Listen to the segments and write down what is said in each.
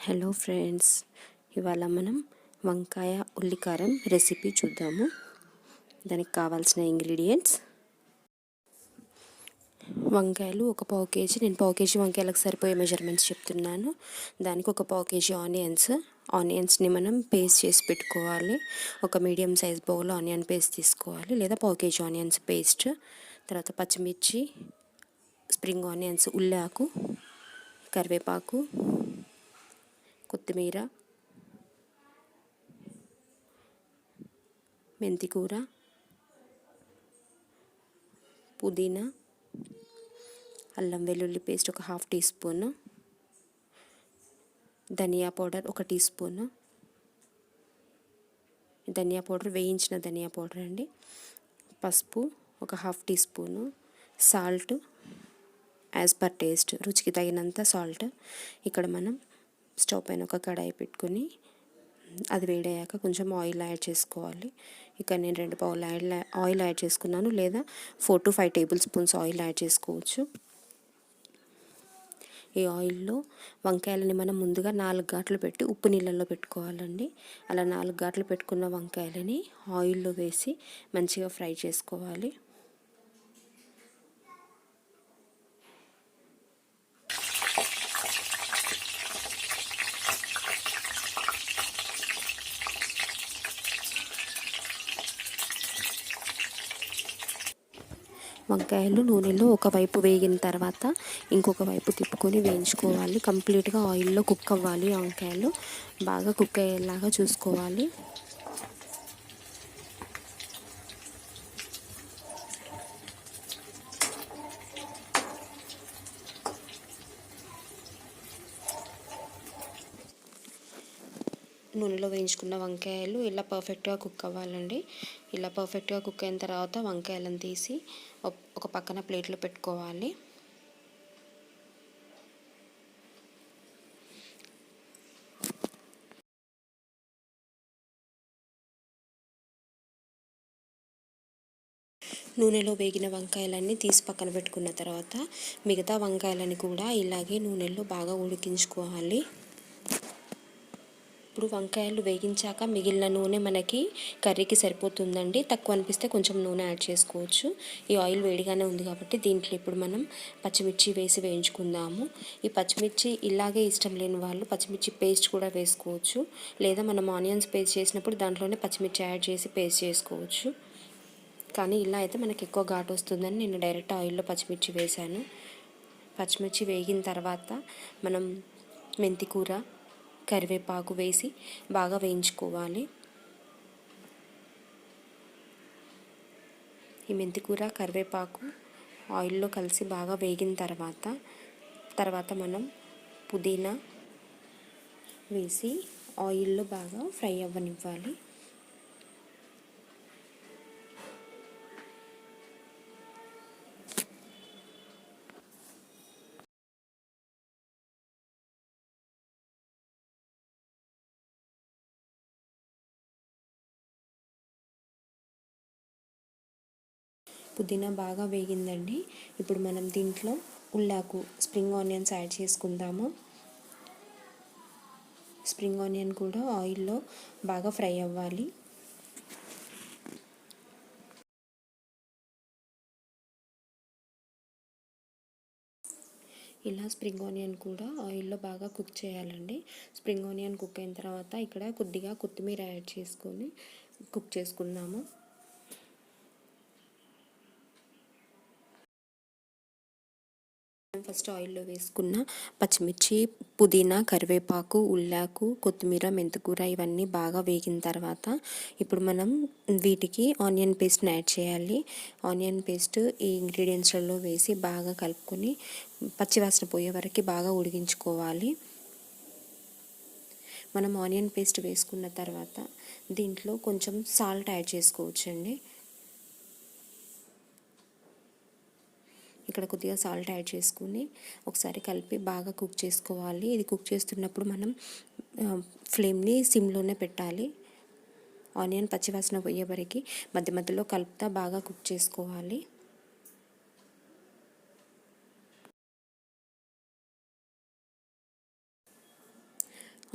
Hello friends, ఇవాళ మనం వంకాయ ఉల్లికారం రెసిపీ చూద్దాము. దానికి కావాల్సిన ఇంగ్రీడియంట్స్: వంకాయలు ఒక పావు కేజీ. నేను పావు కేజీ వంకాయలకు సరిపోయే మెజర్మెంట్స్ చెప్తున్నాను. దానికి ఒక పావు కేజీ ఆనియన్స్ని మనం పేస్ట్ చేసి పెట్టుకోవాలి. ఒక medium size bowl onion paste తీసుకోవాలి, లేదా పావు కేజీ ఆనియన్స్ పేస్ట్. తర్వాత పచ్చిమిర్చి, స్ప్రింగ్ ఆనియన్స్, ఉల్లాకు, కరివేపాకు, కొత్తిమీర, మెంతికూర, పుదీనా, అల్లం వెల్లుల్లి పేస్ట్ ఒక హాఫ్ టీ స్పూను, ధనియా పౌడర్ ఒక టీ స్పూను, ధనియా పౌడర్ వేయించిన ధనియా పౌడర్ అండి, పసుపు ఒక half teaspoon, salt as per taste, రుచికి తగినంత సాల్ట్. ఇక్కడ మనం స్టవ్ పైన ఒక కడాయి పెట్టుకొని అది వేడయ్యాక కొంచెం ఆయిల్ యాడ్ చేసుకోవాలి. ఇక్కడ నేను 2 బౌల్ ఆయిల్ యాడ్ చేసుకున్నాను, లేదా 4 to 5 table spoons oil add చేసుకోవచ్చు. ఈ ఆయిల్లో వంకాయలని మనం ముందుగా 4 ఘాట్లు పెట్టి ఉప్పు నీళ్ళల్లో పెట్టుకోవాలండి. అలా 4 ఘాట్లు పెట్టుకున్న వంకాయలని ఆయిల్లో వేసి మంచిగా ఫ్రై చేసుకోవాలి. వంకాయలు నూనెలో ఒకవైపు వేగిన తర్వాత ఇంకొక వైపు తిప్పుకొని వేయించుకోవాలి. కంప్లీట్గా ఆయిల్లో కుక్ అవ్వాలి. వంకాయలు బాగా కుక్ అయ్యేలాగా చూసుకోవాలి. నూనెలో వేయించుకున్న వంకాయలు ఇలా పర్ఫెక్ట్గా కుక్ అవ్వాలండి. ఇలా పర్ఫెక్ట్గా కుక్ అయిన తర్వాత వంకాయలను తీసి ఒక పక్కన ప్లేట్లో పెట్టుకోవాలి. నూనెలో వేగిన వంకాయలన్నీ తీసి పక్కన పెట్టుకున్న తర్వాత మిగతా వంకాయలని కూడా ఇలాగే నూనెలో బాగా ఉడికించుకోవాలి. ఇప్పుడు వంకాయలు వేగించాక మిగిలిన నూనె మనకి కర్రీకి సరిపోతుందండి. తక్కువ అనిపిస్తే కొంచెం నూనె యాడ్ చేసుకోవచ్చు. ఈ ఆయిల్ వేడిగానే ఉంది కాబట్టి దీంట్లో ఇప్పుడు మనం పచ్చిమిర్చి వేసి వేయించుకుందాము. ఈ పచ్చిమిర్చి ఇలాగే ఇష్టం లేని వాళ్ళు పచ్చిమిర్చి పేస్ట్ కూడా వేసుకోవచ్చు, లేదా మనం ఆనియన్స్ పేస్ట్ చేసినప్పుడు దాంట్లోనే పచ్చిమిర్చి యాడ్ చేసి పేస్ట్ చేసుకోవచ్చు. కానీ ఇలా అయితే మనకి ఎక్కువ ఘాటు వస్తుందని నేను డైరెక్ట్ ఆయిల్లో పచ్చిమిర్చి వేశాను. పచ్చిమిర్చి వేగిన తర్వాత మనం మెంతికూర, కరివేపాకు వేసి బాగా వేయించుకోవాలి. ఈ మెంతికూర, కరివేపాకు ఆయిల్లో కలిసి బాగా వేగిన తర్వాత మనం పుదీనా వేసి ఆయిల్లో బాగా ఫ్రై అవ్వనివ్వాలి. పుదీనా బాగా వేగిందండి. ఇప్పుడు మనం దీంట్లో ఉల్లాకు, స్ప్రింగ్ ఆనియన్స్ యాడ్ చేసుకుందాము. స్ప్రింగ్ ఆనియన్ కూడా ఆయిల్లో బాగా ఫ్రై అవ్వాలి. ఇలా స్ప్రింగ్ ఆనియన్ కూడా ఆయిల్లో బాగా కుక్ చేయాలండి. స్ప్రింగ్ ఆనియన్ కుక్ అయిన తర్వాత ఇక్కడ కొద్దిగా కొత్తిమీర యాడ్ చేసుకొని కుక్ చేసుకుందాము. ఫస్ట్ ఆయిల్లో వేసుకున్న పచ్చిమిర్చి, పుదీనా, కరివేపాకు, ఉల్లాకు, కొత్తిమీర, మెంతికూర ఇవన్నీ బాగా వేగిన తర్వాత ఇప్పుడు మనం వీటికి ఆనియన్ పేస్ట్ని యాడ్ చేయాలి. ఆనియన్ పేస్ట్ ఈ ఇంగ్రీడియంట్స్లలో వేసి బాగా కలుపుకొని పచ్చివాసన పోయే వరకు బాగా ఉడికించుకోవాలి. మనం ఆనియన్ పేస్ట్ వేసుకున్న తర్వాత దీంట్లో కొంచెం సాల్ట్ యాడ్ చేసుకోవచ్చండి. ఇక్కడ కొద్దిగా సాల్ట్ యాడ్ చేసుకుని ఒకసారి కలిపి బాగా కుక్ చేసుకోవాలి. ఇది కుక్ చేస్తున్నప్పుడు మనం ఫ్లేమ్ని సిమ్లోనే పెట్టాలి. ఆనియన్ పచ్చివాసన పోయే వరకు మధ్య మధ్యలో కలుపుతా బాగా కుక్ చేసుకోవాలి.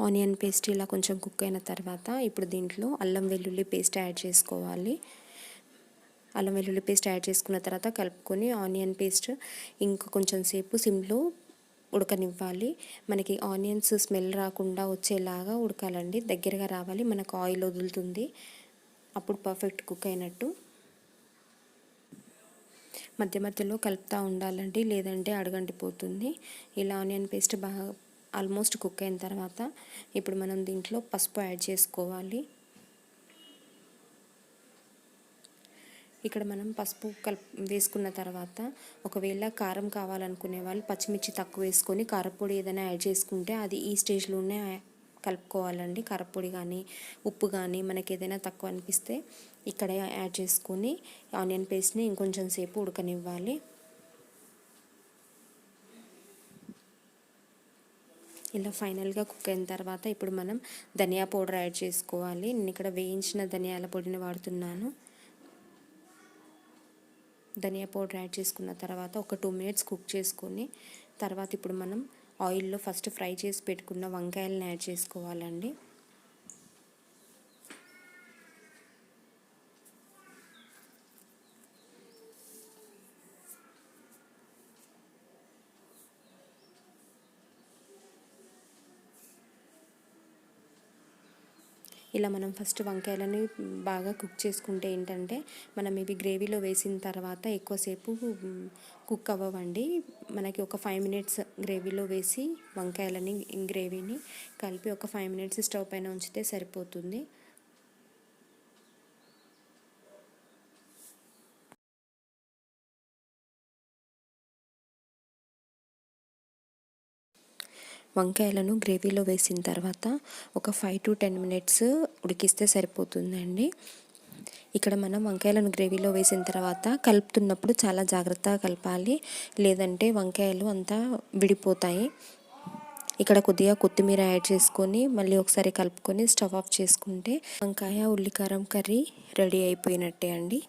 ఆనియన్ పేస్ట్ ఇలా కొంచెం కుక్ అయిన తర్వాత ఇప్పుడు దీంట్లో అల్లం వెల్లుల్లి పేస్ట్ యాడ్ చేసుకోవాలి. అల్లం వెల్లుల్లి పేస్ట్ యాడ్ చేసుకున్న తర్వాత కలుపుకొని ఆనియన్ పేస్ట్ ఇంకా కొంచెం సేపు సిమ్లో ఉడకనివ్వాలి. మనకి ఆనియన్స్ స్మెల్ రాకుండా వచ్చేలాగా ఉడకాలండి, దగ్గరగా రావాలి, మనకు ఆయిల్ వదులుతుంది, అప్పుడు పర్ఫెక్ట్ కుక్ అయినట్టు. మధ్య మధ్యలో కలుపుతూ ఉండాలండి, లేదంటే అడుగంటిపోతుంది. ఇలా ఆనియన్ పేస్ట్ బాగా ఆల్మోస్ట్ కుక్ అయిన తర్వాత ఇప్పుడు మనం దీంట్లో పసుపు యాడ్ చేసుకోవాలి. ఇక్కడ మనం పసుపు వేసుకున్న తర్వాత ఒకవేళ కారం కావాలనుకునే వాళ్ళు పచ్చిమిర్చి తక్కువ వేసుకొని కారపొడి ఏదైనా యాడ్ చేసుకుంటే అది ఈ స్టేజ్లోనే కలుపుకోవాలండి. కారపొడి కానీ ఉప్పు కానీ మనకి ఏదైనా తక్కువ అనిపిస్తే ఇక్కడ యాడ్ చేసుకొని ఆనియన్ పేస్ట్ని ఇంకొంచెం సేపు ఉడకనివ్వాలి. ఇలా ఫైనల్గా కుక్ అయిన తర్వాత ఇప్పుడు మనం ధనియా పౌడర్ యాడ్ చేసుకోవాలి. నేను ఇక్కడ వేయించిన ధనియాల పొడిని వాడుతున్నాను. ధనియా పౌడర్ యాడ్ చేసుకున్న తర్వాత ఒక 2 మినిట్స్ కుక్ చేసుకొని తర్వాత ఇప్పుడు మనం ఆయిల్లో ఫస్ట్ ఫ్రై చేసి పెట్టుకున్న వంకాయలను యాడ్ చేసుకోవాలండి. ఇలా మనం ఫస్ట్ వంకాయలని బాగా కుక్ చేసుకుంటే ఏంటంటే మనం ఇవి గ్రేవీలో వేసిన తర్వాత ఎక్కువసేపు కుక్ అవ్వవండి. మనకి ఒక 5 మినిట్స్ గ్రేవీలో వేసి వంకాయలని గ్రేవీని కలిపి ఒక 5 మినిట్స్ స్టవ్ పైన ఉంచితే సరిపోతుంది. వంకాయలను గ్రేవీలో వేసిన తర్వాత ఒక 5 to 10 మినిట్స్ ఉడికిస్తే సరిపోతుందండి. ఇక్కడ మనం వంకాయలను గ్రేవీలో వేసిన తర్వాత కలుపుతున్నప్పుడు చాలా జాగ్రత్తగా కలపాలి, లేదంటే వంకాయలు అంతా విడిపోతాయి. ఇక్కడ కొద్దిగా కొత్తిమీర యాడ్ చేసుకొని మళ్ళీ ఒకసారి కలుపుకొని స్టవ్ ఆఫ్ చేసుకుంటే వంకాయ ఉల్లికారం కర్రీ రెడీ అయిపోయినట్టే అండి.